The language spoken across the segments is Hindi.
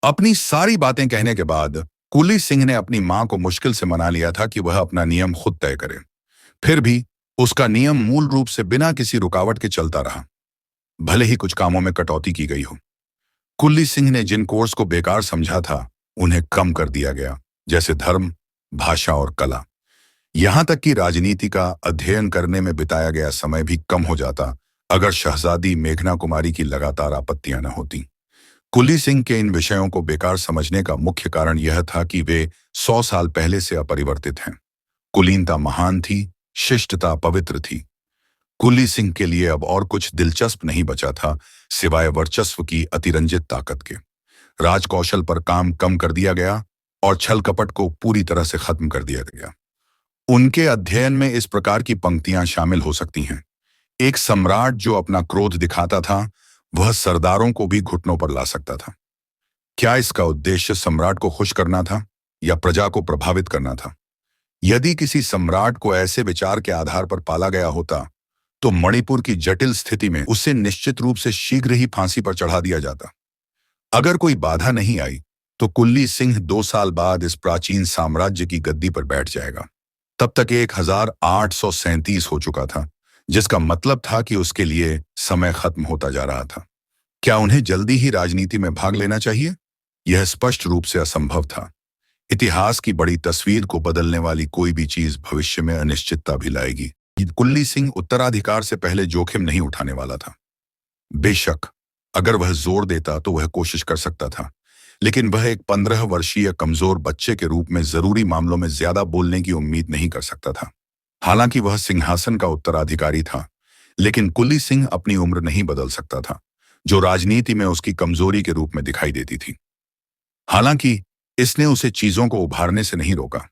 अपनी सारी बातें कहने के बाद कुली सिंह ने अपनी मां को मुश्किल से मना लिया था कि वह अपना नियम खुद तय करे। फिर भी उसका नियम मूल रूप से बिना किसी रुकावट के चलता रहा, भले ही कुछ कामों में कटौती की गई हो। कुल्ली सिंह ने जिन कोर्स को बेकार समझा था उन्हें कम कर दिया गया, जैसे धर्म, भाषा और कला। यहां तक कि राजनीति का अध्ययन करने में बिताया गया समय भी कम हो जाता अगर शहजादी मेघना कुमारी की लगातार आपत्तियां न होती। कुली सिंह के इन विषयों को बेकार समझने का मुख्य कारण यह था कि वे 100 साल पहले से अपरिवर्तित हैं। कुलीनता महान थी, शिष्टता पवित्र थी। कुली सिंह के लिए अब और कुछ दिलचस्प नहीं बचा था सिवाय वर्चस्व की अतिरंजित ताकत के। राजकौशल पर काम कम कर दिया गया और छल कपट को पूरी तरह से खत्म कर दिया गया। उनके अध्ययन में इस प्रकार की पंक्तियां शामिल हो सकती हैं। एक सम्राट जो अपना क्रोध दिखाता था वह सरदारों को भी घुटनों पर ला सकता था। क्या इसका उद्देश्य सम्राट को खुश करना था या प्रजा को प्रभावित करना था? यदि किसी सम्राट को ऐसे विचार के आधार पर पाला गया होता तो मणिपुर की जटिल स्थिति में उसे निश्चित रूप से शीघ्र ही फांसी पर चढ़ा दिया जाता। अगर कोई बाधा नहीं आई तो कुल्ली सिंह 2 साल बाद इस प्राचीन साम्राज्य की गद्दी पर बैठ जाएगा। तब तक 1837 हो चुका था, जिसका मतलब था कि उसके लिए समय खत्म होता जा रहा था। क्या उन्हें जल्दी ही राजनीति में भाग लेना चाहिए? यह स्पष्ट रूप से असंभव था। इतिहास की बड़ी तस्वीर को बदलने वाली कोई भी चीज भविष्य में अनिश्चितता भी लाएगी। कुल्ली सिंह उत्तराधिकार से पहले जोखिम नहीं उठाने वाला था। बेशक अगर वह जोर देता तो वह कोशिश कर सकता था, लेकिन वह एक 15 वर्षीय कमजोर बच्चे के रूप में जरूरी मामलों में ज्यादा बोलने की उम्मीद नहीं कर सकता था। हालांकि वह सिंहासन का उत्तराधिकारी था, लेकिन कुली सिंह अपनी उम्र नहीं बदल सकता था, जो राजनीति में उसकी कमजोरी के रूप में दिखाई देती थी। हालांकि इसने उसे चीजों को उभारने से नहीं रोका।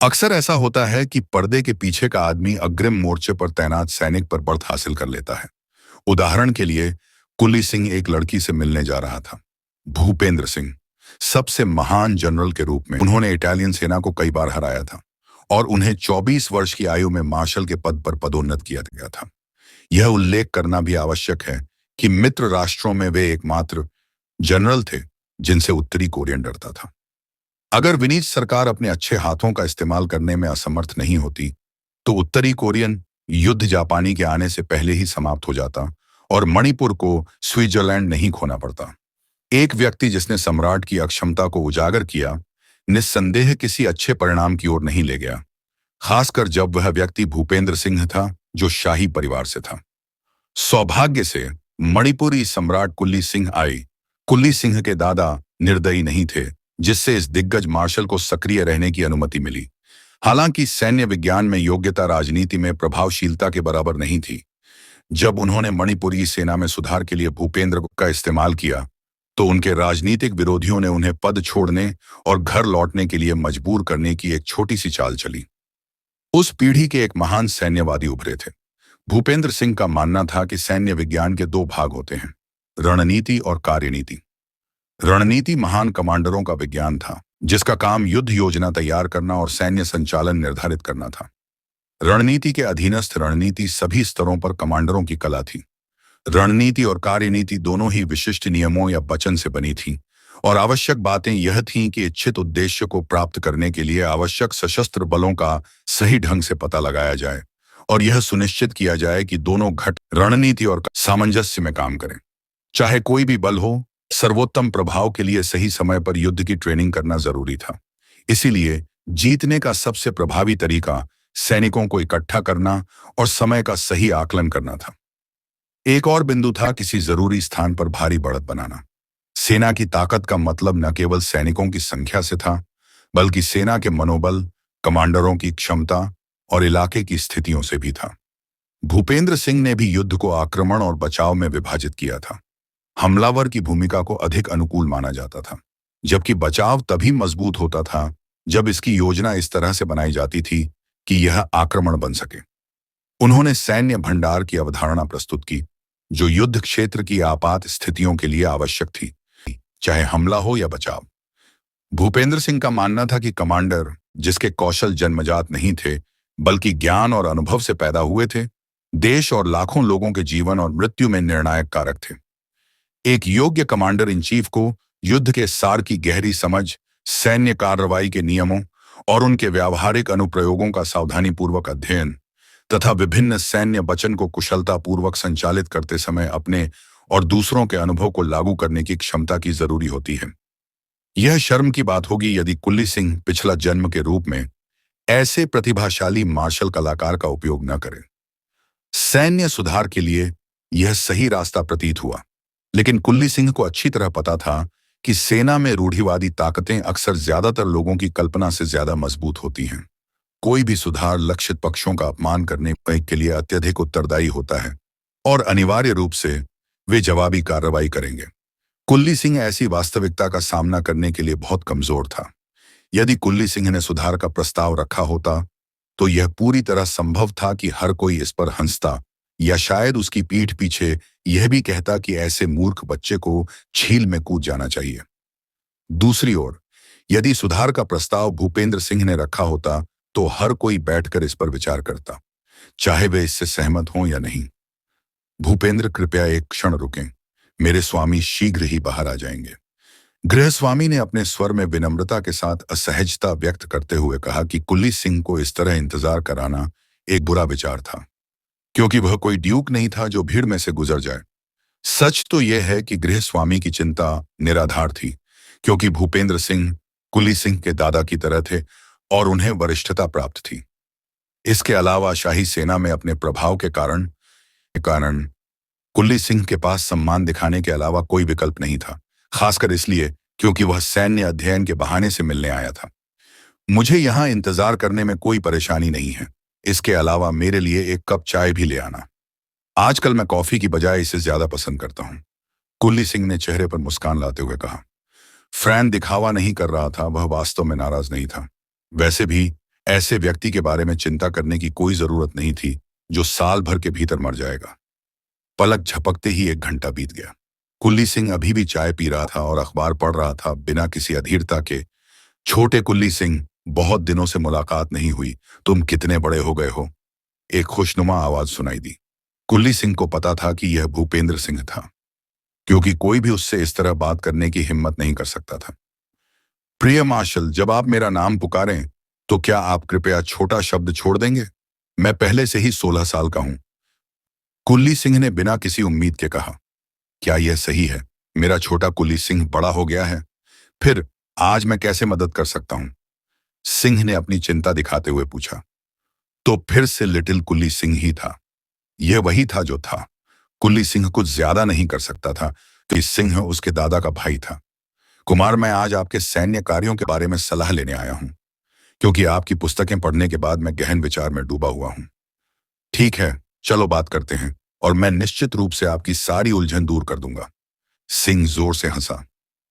अक्सर ऐसा होता है कि पर्दे के पीछे का आदमी अग्रिम मोर्चे पर तैनात सैनिक पर बढ़त हासिल कर लेता है। उदाहरण के लिए कुली सिंह एक लड़की से मिलने जा रहा था, भूपेंद्र सिंह। सबसे महान जनरल के रूप में उन्होंने इटालियन सेना को कई बार हराया था और उन्हें 24 वर्ष की आयु में मार्शल के पद पर पदोन्नत किया गया था। यह उल्लेख करना भी आवश्यक है कि मित्र राष्ट्रों में वे एकमात्र जनरल थे जिनसे उत्तरी कोरियन डरता था। अगर विनीत सरकार अपने अच्छे हाथों का इस्तेमाल करने में असमर्थ नहीं होती तो उत्तरी कोरियन युद्ध जापानी के आने से पहले ही समाप्त हो जाता और मणिपुर को स्विट्जरलैंड नहीं खोना पड़ता। एक व्यक्ति जिसने सम्राट की अक्षमता को उजागर किया निस्संदेह किसी अच्छे परिणाम की ओर नहीं ले गया, खासकर जब वह व्यक्ति भूपेंद्र सिंह था जो शाही परिवार से था। सौभाग्य से मणिपुरी सम्राट कुल्ली सिंह आई। कुल्ली सिंह के दादा निर्दयी नहीं थे, जिससे इस दिग्गज मार्शल को सक्रिय रहने की अनुमति मिली। हालांकि सैन्य विज्ञान में योग्यता राजनीति में प्रभावशीलता के बराबर नहीं थी। जब उन्होंने मणिपुरी सेना में सुधार के लिए भूपेंद्र का इस्तेमाल किया तो उनके राजनीतिक विरोधियों ने उन्हें पद छोड़ने और घर लौटने के लिए मजबूर करने की एक छोटी सी चाल चली। उस पीढ़ी के एक महान सैन्यवादी उभरे थे। भूपेंद्र सिंह का मानना था कि सैन्य विज्ञान के 2 भाग होते हैं, रणनीति और कार्यनीति। रणनीति महान कमांडरों का विज्ञान था, जिसका काम युद्ध योजना तैयार करना और सैन्य संचालन निर्धारित करना था। रणनीति के अधीनस्थ रणनीति सभी स्तरों पर कमांडरों की कला थी। रणनीति और कार्यनीति दोनों ही विशिष्ट नियमों या वचन से बनी थीं और आवश्यक बातें यह थीं कि इच्छित उद्देश्य को प्राप्त करने के लिए आवश्यक सशस्त्र बलों का सही ढंग से पता लगाया जाए और यह सुनिश्चित किया जाए कि दोनों घटक रणनीति और सामंजस्य में काम करें। चाहे कोई भी बल हो, सर्वोत्तम प्रभाव के लिए सही समय पर युद्ध की ट्रेनिंग करना जरूरी था। इसीलिए जीतने का सबसे प्रभावी तरीका सैनिकों को इकट्ठा करना और समय का सही आकलन करना था। एक और बिंदु था किसी जरूरी स्थान पर भारी बढ़त बनाना। सेना की ताकत का मतलब न केवल सैनिकों की संख्या से था, बल्कि सेना के मनोबल, कमांडरों की क्षमता और इलाके की स्थितियों से भी था। भूपेंद्र सिंह ने भी युद्ध को आक्रमण और बचाव में विभाजित किया था। हमलावर की भूमिका को अधिक अनुकूल माना जाता था, जबकि बचाव तभी मजबूत होता था जब इसकी योजना इस तरह से बनाई जाती थी कि यह आक्रमण बन सके। उन्होंने सैन्य भंडार की अवधारणा प्रस्तुत की, जो युद्ध क्षेत्र की आपात स्थितियों के लिए आवश्यक थी, चाहे हमला हो या बचाव। भूपेंद्र सिंह का मानना था कि कमांडर, जिसके कौशल जन्मजात नहीं थे बल्कि ज्ञान और अनुभव से पैदा हुए थे, देश और लाखों लोगों के जीवन और मृत्यु में निर्णायक कारक थे। एक योग्य कमांडर इन चीफ को युद्ध के सार की गहरी समझ, सैन्य कार्रवाई के नियमों और उनके व्यावहारिक अनुप्रयोगों का सावधानीपूर्वक अध्ययन तथा विभिन्न सैन्य वचन को कुशलतापूर्वक संचालित करते समय अपने और दूसरों के अनुभव को लागू करने की क्षमता की जरूरी होती है। यह शर्म की बात होगी यदि कुल्ली सिंह पिछला जन्म के रूप में ऐसे प्रतिभाशाली मार्शल कलाकार का उपयोग न करें। सैन्य सुधार के लिए यह सही रास्ता प्रतीत हुआ, लेकिन कुल्ली सिंह को अच्छी तरह पता था कि सेना में रूढ़िवादी ताकतें अक्सर ज्यादातर लोगों की कल्पना से ज्यादा मजबूत होती हैं। कोई भी सुधार लक्षित पक्षों का अपमान करने के लिए अत्यधिक उत्तरदायी होता है और अनिवार्य रूप से वे जवाबी कार्रवाई करेंगे। कुल्ली सिंह ऐसी वास्तविकता का सामना करने के लिए बहुत कमजोर था। यदि कुल्ली सिंह ने सुधार का प्रस्ताव रखा होता तो यह पूरी तरह संभव था कि हर कोई इस पर हंसता या शायद उसकी पीठ पीछे यह भी कहता कि ऐसे मूर्ख बच्चे को झील में कूद जाना चाहिए। दूसरी ओर, यदि सुधार का प्रस्ताव भूपेंद्र सिंह ने रखा होता तो हर कोई बैठकर इस पर विचार करता, चाहे वे इससे सहमत हों या नहीं। भूपेंद्र, कृपया एक क्षण रुकें, मेरे स्वामी शीघ्र ही बाहर आ जाएंगे। गृहस्वामी ने अपने स्वर में विनम्रता के साथ असहजता व्यक्त करते हुए कहा कि कुल्ली सिंह को इस तरह इंतजार कराना एक बुरा विचार था, क्योंकि वह कोई ड्यूक नहीं था जो भीड़ में से गुजर जाए। सच तो यह है कि गृहस्वामी की चिंता निराधार थी, क्योंकि भूपेंद्र सिंह कुल्ली सिंह के दादा की तरह थे और उन्हें वरिष्ठता प्राप्त थी। इसके अलावा शाही सेना में अपने प्रभाव के कारण कुल्ली सिंह के पास सम्मान दिखाने के अलावा कोई विकल्प नहीं था, खासकर इसलिए क्योंकि वह सैन्य अध्ययन के बहाने से मिलने आया था। मुझे यहां इंतजार करने में कोई परेशानी नहीं है। इसके अलावा मेरे लिए एक कप चाय भी ले आना। आजकल मैं कॉफी की बजाय इसे ज्यादा पसंद करता हूं, कुल्ली सिंह ने चेहरे पर मुस्कान लाते हुए कहा। फ्रैन दिखावा नहीं कर रहा था, वह वास्तव में नाराज नहीं था। वैसे भी ऐसे व्यक्ति के बारे में चिंता करने की कोई जरूरत नहीं थी जो साल भर के भीतर मर जाएगा। पलक झपकते ही 1 घंटा बीत गया। कुल्ली सिंह अभी भी चाय पी रहा था और अखबार पढ़ रहा था, बिना किसी अधीरता के। छोटे कुल्ली सिंह, बहुत दिनों से मुलाकात नहीं हुई, तुम कितने बड़े हो गए हो? एक खुशनुमा आवाज सुनाई दी। कुल्ली सिंह को पता था कि यह भूपेंद्र सिंह था, क्योंकि कोई भी उससे इस तरह बात करने की हिम्मत नहीं कर सकता था। प्रिय मार्शल, जब आप मेरा नाम पुकारें तो क्या आप कृपया छोटा शब्द छोड़ देंगे? मैं पहले से ही 16 साल का हूं। कुल्ली सिंह ने बिना किसी उम्मीद के कहा। क्या यह सही है? मेरा छोटा कुल्ली सिंह बड़ा हो गया है? फिर आज मैं कैसे मदद कर सकता हूं? सिंह ने अपनी चिंता दिखाते हुए पूछा। तो फिर से लिटिल कुल्ली सिंह ही था। यह वही था जो था। कुल्ली सिंह कुछ ज्यादा नहीं कर सकता था कि सिंह उसके दादा का भाई था। कुमार, मैं आज आपके सैन्य कार्यों के बारे में सलाह लेने आया हूं, क्योंकि आपकी पुस्तकें पढ़ने के बाद मैं गहन विचार में डूबा हुआ हूं। ठीक है, चलो बात करते हैं, और मैं निश्चित रूप से आपकी सारी उलझन दूर कर दूंगा। सिंह जोर से हंसा।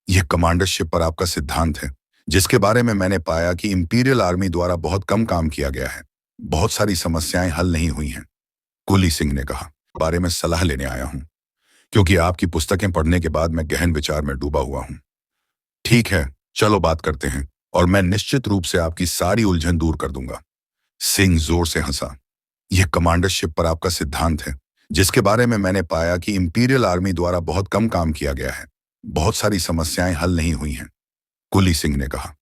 यह कमांडरशिप पर आपका सिद्धांत है, जिसके बारे में मैंने पाया कि इंपीरियल आर्मी द्वारा बहुत कम काम किया गया है। बहुत सारी समस्याएं हल नहीं हुई हैं। कुल्ली सिंह ने कहा। बारे में सलाह लेने आया हूं, क्योंकि आपकी पुस्तकें पढ़ने के बाद मैं गहन विचार में डूबा हुआ हूं। ठीक है, चलो बात करते हैं, और मैं निश्चित रूप से आपकी सारी उलझन दूर कर दूंगा। सिंह जोर से हंसा। यह कमांडरशिप पर आपका सिद्धांत है, जिसके बारे में मैंने पाया कि इंपीरियल आर्मी द्वारा बहुत कम काम किया गया है। बहुत सारी समस्याएं हल नहीं हुई हैं, कुल्ली सिंह ने कहा।